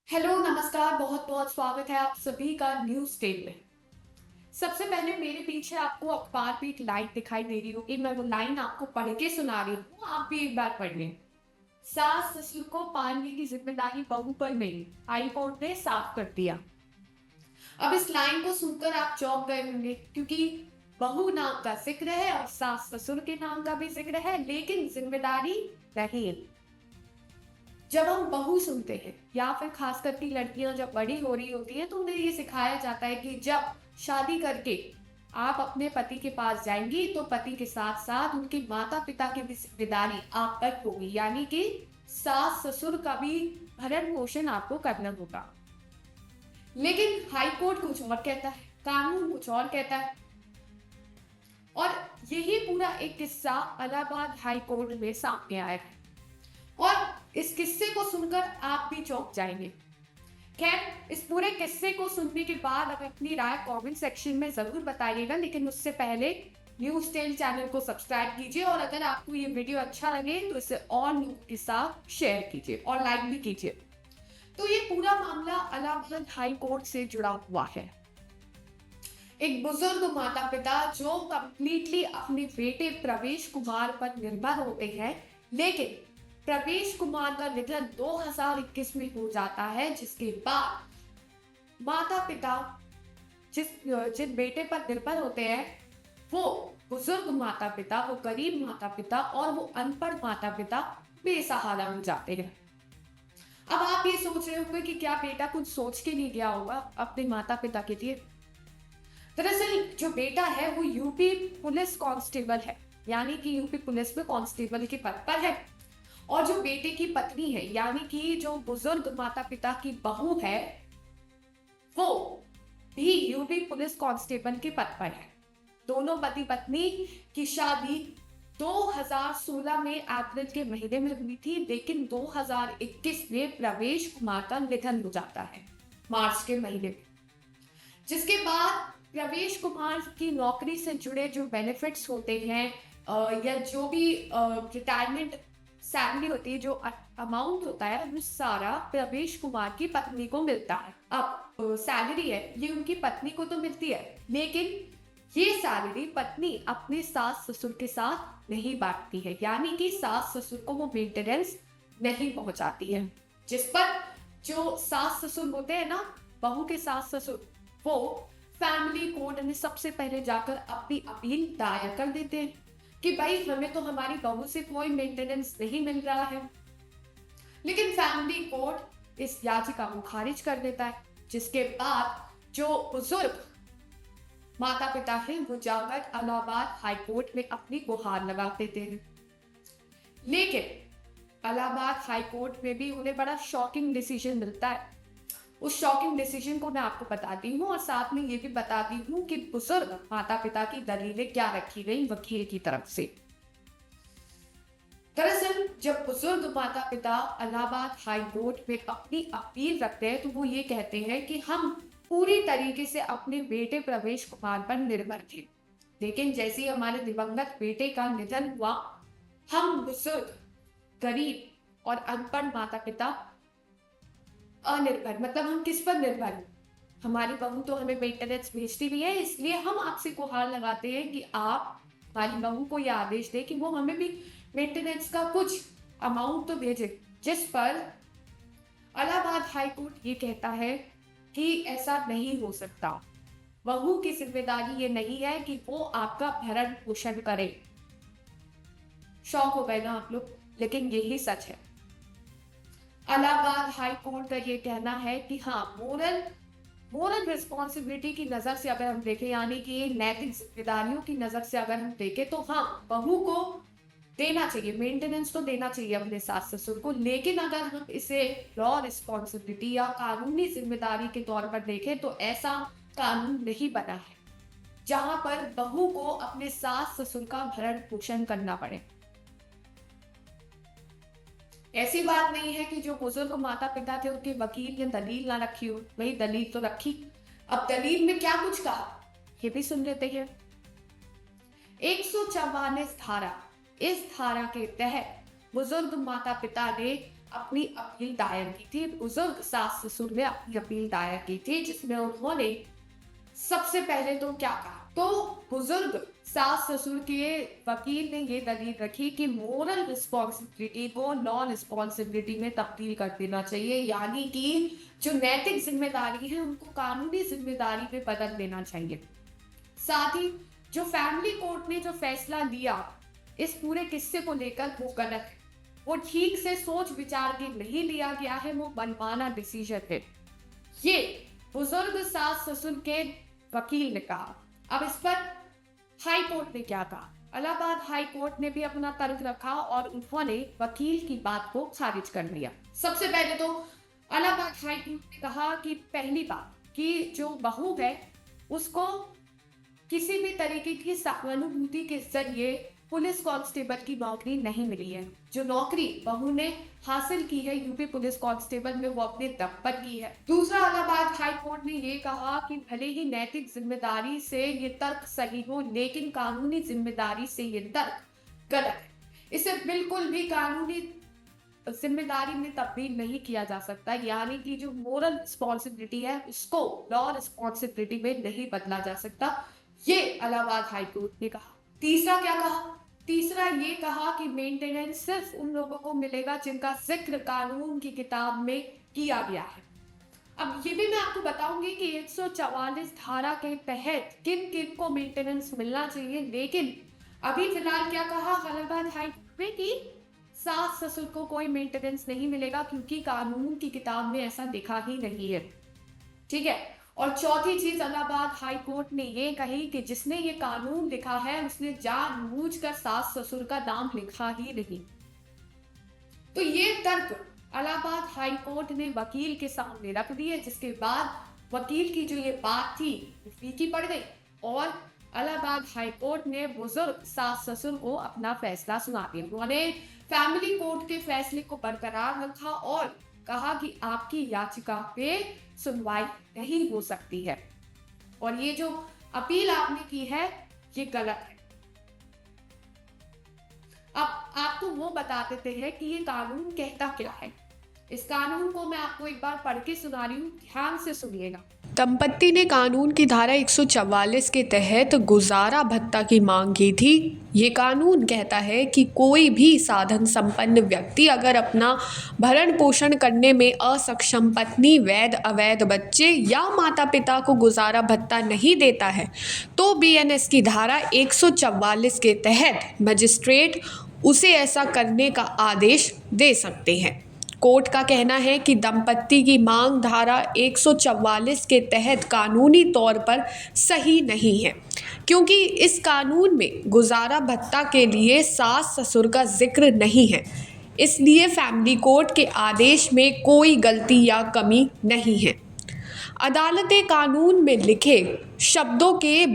Hello, नमस्कार, बहुत बहुत स्वागत है आप सभी का न्यूज़ टेल में। सबसे पहले मेरे पीछे आपको अखबार पे एक लाइन दिखाई दे रही होगी। मैं वो लाइन आपको पढ़ के सुना रही हूँ, आप भी एक बार पढ़ लें। सास ससुर को पालने की जिम्मेदारी बहू पर नहीं, हाई कोर्ट ने साफ कर दिया। अब इस लाइन को सुनकर आप चौंक गए होंगे, क्योंकि बहू नाम का जिक्र है और सास ससुर के नाम का भी जिक्र है, लेकिन जिम्मेदारी नहीं। जब हम बहू सुनते हैं या फिर खास करके लड़कियां जब बड़ी हो रही होती हैं तो उन्हें ये सिखाया जाता है कि जब शादी करके आप अपने पति के पास जाएंगी तो पति के साथ साथ उनके माता पिता की भी जिम्मेदारी आप पर होगी, यानी कि सास ससुर का भी भरण पोषण आपको करना होगा। लेकिन हाई कोर्ट कुछ और कहता है, कानून कुछ और कहता है। और यही पूरा एक किस्सा इलाहाबाद हाई कोर्ट में सामने आया है और इस किस्से को सुनकर आप भी चौंक जाएंगे। खैर, इस पूरे किस्से को सुनने के बाद अब अपनी राय कमेंट सेक्शन में जरूर बताइएगा, लेकिन उससे पहले न्यूज़ टेल चैनल को सब्सक्राइब कीजिए और अगर आपको ये वीडियो अच्छा लगे तो इसे और लोगों के साथ शेयर कीजिए और लाइक भी कीजिए। तो ये पूरा मामला इलाहाबाद हाई कोर्ट से जुड़ा हुआ है। एक बुजुर्ग माता पिता जो कंप्लीटली अपने बेटे प्रवेश कुमार पर निर्भर होते हैं, लेकिन प्रवेश कुमार का निधन 2021 में हो जाता है, जिसके बाद माता पिता जिन बेटे पर निर्भर होते हैं वो बुजुर्ग माता पिता, वो गरीब माता पिता और वो अनपढ़ माता पिता बेसहारा हो जाते हैं। अब आप ये सोच रहे होंगे कि क्या बेटा कुछ सोच के नहीं गया होगा अपने माता पिता के लिए। दरअसल जो बेटा है वो यूपी पुलिस कांस्टेबल है, यानी कि यूपी पुलिस में कांस्टेबल के पद पर है। और जो बेटे की पत्नी है, यानी कि जो बुजुर्ग माता पिता की बहू है, वो भी यूपी पुलिस कांस्टेबल के पद पर है। दोनों पति पत्नी की शादी 2016 में अप्रैल के महीने में हुई थी, लेकिन 2021 में प्रवेश कुमार का निधन हो जाता है मार्च के महीने में। जिसके बाद प्रवेश कुमार की नौकरी से जुड़े जो बेनिफिट्स होते हैं या जो भी रिटायरमेंट सैलरी होती है, जो अमाउंट होता है, वो सारा प्रवेश कुमार की पत्नी को मिलता है। अब सैलरी है ये उनकी पत्नी को तो मिलती है, लेकिन ये सैलरी पत्नी अपने सास ससुर के साथ नहीं बांटती है, यानी कि सास ससुर को वो मेंटेनेंस नहीं पहुंचाती है। जिस पर जो सास ससुर होते हैं ना, बहू के सास ससुर, वो फैमिली कोर्ट में सबसे पहले जाकर अपनी अपील दायर कर देते हैं कि भाई हमें तो हमारी बहू से कोई मेंटेनेंस नहीं मिल रहा है। लेकिन फैमिली कोर्ट इस याचिका को खारिज कर देता है, जिसके बाद जो बुजुर्ग माता पिता है वो जाकर इलाहाबाद हाई कोर्ट में अपनी गुहार लगा देते हैं। लेकिन इलाहाबाद हाई कोर्ट में भी उन्हें बड़ा शॉकिंग डिसीजन मिलता है। उस शॉकिंग डिसीजन को मैं आपको बताती हूँ और साथ में ये भी बताती हूँ कि बुजुर्ग माता पिता की दलीलें क्या रखी गई वकील की तरफ से। दरअसल जब बुजुर्ग माता पिता इलाहाबाद हाई कोर्ट में अपनी अपील रखते हैं तो वो ये कहते हैं कि हम पूरी तरीके से अपने बेटे प्रवेश कुमार पर निर्भर थे, लेकिन जैसे ही हमारे दिवंगत बेटे का निधन हुआ, हम बुजुर्ग, गरीब और अनपढ़ माता पिता अनिर्भर, मतलब हम किस पर निर्भर हैं। हमारी बहू तो हमें मेंटेनेंस भेजती भी है, इसलिए हम आपसे गुहार लगाते हैं कि आप हमारी बहू को यह आदेश दें कि वो हमें भी मेंटेनेंस का कुछ अमाउंट तो भेजे। जिस पर इलाहाबाद हाई कोर्ट ये कहता है कि ऐसा नहीं हो सकता। बहू की जिम्मेदारी ये नहीं है कि वो आपका भरण पोषण करे। शौक हो गए ना आप लोग, लेकिन यही सच है। इलाहाबाद हाई कोर्ट का ये कहना है कि हाँ, मोरल रिस्पॉन्सिबिलिटी की नज़र से अगर हम देखें, यानी कि नैतिक जिम्मेदारियों की नज़र से अगर हम देखें, तो हाँ, बहू को देना चाहिए, मेंटेनेंस तो देना चाहिए अपने सास ससुर को। लेकिन अगर हम इसे लॉ रिस्पॉन्सिबिलिटी या कानूनी जिम्मेदारी के तौर पर देखें तो ऐसा कानून नहीं बना है जहां पर बहू को अपने सास ससुर का भरण पोषण करना पड़े। ऐसी बात नहीं है कि जो बुजुर्ग माता पिता थे उनके वकील ने दलील ना रखी हो, वही दलील तो रखी। अब दलील में क्या कुछ कहा ये भी सुन लेते हैं। 144 धारा, इस धारा के तहत बुजुर्ग माता पिता ने अपनी अपील दायर की थी। बुजुर्ग सास ससुर ने अपनी अपील दायर की थी, जिसमें उन्होंने सबसे पहले तो क्या कहा, तो बुजुर्ग सास ससुर के वकील ने ये दलील रखी कि मोरल रिस्पॉन्सिबिलिटी को नॉन रिस्पॉन्सिबिलिटी में तब्दील कर देना चाहिए, यानी कि जो नैतिक जिम्मेदारी है उनको कानूनी जिम्मेदारी में बदल देना चाहिए। साथ ही जो फैमिली कोर्ट ने जो फैसला लिया इस पूरे किस्से को लेकर, वो गलत है, वो ठीक से सोच विचार के नहीं लिया गया है, वो मनमाना डिसीजन है, ये बुजुर्ग सास ससुर के वकील ने कहा। अब इस पर हाई कोर्ट ने क्या कहा? इलाहाबाद हाई कोर्ट ने भी अपना तर्क रखा और उन्होंने वकील की बात को खारिज कर दिया। सबसे पहले तो इलाहाबाद हाई कोर्ट ने कहा कि पहली बात कि जो बहू है उसको किसी भी तरीके की सहानुभूति के जरिए पुलिस कांस्टेबल की नौकरी नहीं मिली है। जो नौकरी बहू ने हासिल की है यूपी पुलिस कांस्टेबल में, वो अपने दम पर की है। दूसरा, इलाहाबाद हाई कोर्ट ने ये कहा कि भले ही नैतिक जिम्मेदारी से ये तर्क सही हो, लेकिन कानूनी जिम्मेदारी से ये तर्क गलत है। इसे बिल्कुल भी कानूनी जिम्मेदारी में तब्दील नहीं किया जा सकता, यानी कि जो मोरल रिस्पॉन्सिबिलिटी है उसको लॉ रिस्पॉन्सिबिलिटी में नहीं बदला जा सकता, ये इलाहाबाद हाई कोर्ट ने कहा। तीसरा क्या कहा? तीसरा ये कहा कि मेंटेनेंस सिर्फ उन लोगों को मिलेगा जिनका जिक्र कानून की किताब में किया गया है। अब ये भी मैं आपको बताऊंगी कि 144 धारा के तहत किन किन को मेंटेनेंस मिलना चाहिए, लेकिन अभी फिलहाल क्या कहा इलाहाबाद हाई कोर्ट में कि सास ससुर को कोई मेंटेनेंस नहीं मिलेगा, क्योंकि कानून की किताब में ऐसा लिखा ही नहीं है। ठीक है। और चौथी चीज इलाहाबाद हाई कोर्ट ने ये कही कि जिसने ये कानून लिखा है उसने जानबूझकर सास ससुर का नाम लिखा ही नहीं। तो ये तर्क इलाहाबाद हाई कोर्ट ने वकील के सामने रख दिए, जिसके बाद वकील की जो ये बात थी फीकी पड़ गई और इलाहाबाद हाई कोर्ट ने बुजुर्ग सास ससुर को अपना फैसला सुना दिया। उन्होंने फैमिली कोर्ट के फैसले को बरकरार रखा और कहा कि आपकी याचिका पे सुनवाई नहीं हो सकती है और ये जो अपील आपने की है ये गलत है। अब आपको वो बता देते हैं कि ये कानून कहता क्या है। इस कानून को मैं आपको एक बार पढ़ के सुना रही हूँ, ध्यान से सुनिएगा। दंपत्ति ने कानून की धारा 144 के तहत गुजारा भत्ता की मांग की थी। ये कानून कहता है कि कोई भी साधन संपन्न व्यक्ति अगर अपना भरण पोषण करने में असक्षम पत्नी, वैध अवैध बच्चे या माता पिता को गुजारा भत्ता नहीं देता है तो बीएनएस की धारा 144 के तहत मजिस्ट्रेट उसे ऐसा करने का आदेश दे सकते हैं। कोर्ट का कहना है कि दंपत्ति की मांग धारा 144 के तहत कानूनी तौर पर सही नहीं है, क्योंकि इस कानून में गुजारा भत्ता के लिए सास ससुर का जिक्र नहीं है। इसलिए फैमिली कोर्ट के आदेश में कोई गलती या कमी नहीं है। अदालतें कानून में लिखे शब्दों के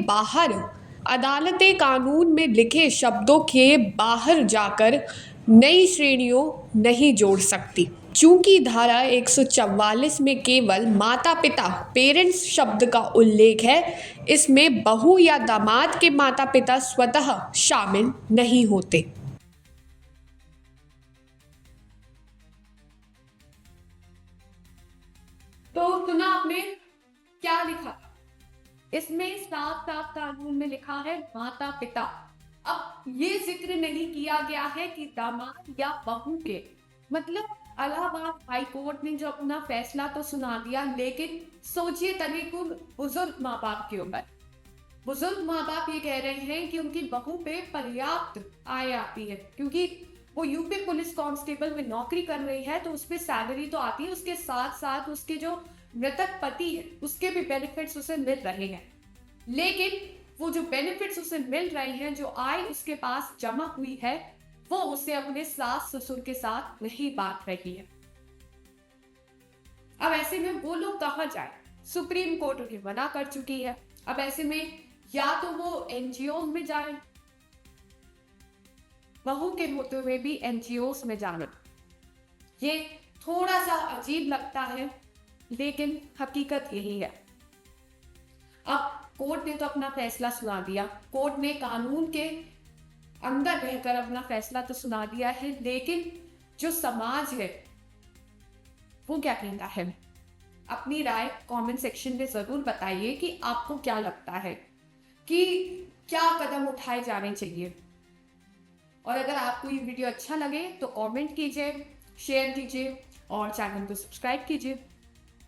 बाहर जाकर नई श्रेणियों नहीं जोड़ सकती। चूंकि धारा 144 में केवल माता पिता पेरेंट्स शब्द का उल्लेख है, इसमें बहू या दामाद के माता पिता स्वतः शामिल नहीं होते। तो सुना आपने क्या लिखा था? इसमें साफ साफ कानून में लिखा है माता पिता। अब ये जिक्र नहीं किया गया है कि दामाद या बहू के, मतलब इलाहाबाद हाई कोर्ट ने जो अपना फैसला तो सुना दिया, लेकिन सोचिए तनिक बुजुर्ग माँ बाप के ऊपर। बुजुर्ग माँ बाप ये कह रहे हैं कि उनकी बहू पे पर्याप्त आय आती है, क्योंकि वो यूपी पुलिस कांस्टेबल में नौकरी कर रही है, तो उसपे सैलरी तो आती है, उसके साथ साथ उसके जो मृतक पति है उसके भी बेनिफिट्स उसे मिल रहे हैं। लेकिन वो जो बेनिफिट्स उसे मिल रहे हैं, जो आय उसके पास जमा हुई है, वो उसे अपने सास ससुर के साथ नहीं बांट रही है। अब ऐसे में वो लोग कहाँ जाए? सुप्रीम कोर्ट उन्हें मना कर चुकी है। अब ऐसे में या तो वो एनजीओ में जाए, बहू के होते हुए भी एनजीओ में जाना, ये थोड़ा सा अजीब लगता है, लेकिन हकीकत यही है। अब कोर्ट ने तो अपना फैसला सुना दिया, कोर्ट ने कानून के अंदर रहकर अपना फैसला तो सुना दिया है, लेकिन जो समाज है वो क्या कहता है। अपनी राय कमेंट सेक्शन में ज़रूर बताइए कि आपको क्या लगता है कि क्या कदम उठाए जाने चाहिए। और अगर आपको ये वीडियो अच्छा लगे तो कमेंट कीजिए, शेयर कीजिए और चैनल को सब्सक्राइब कीजिए।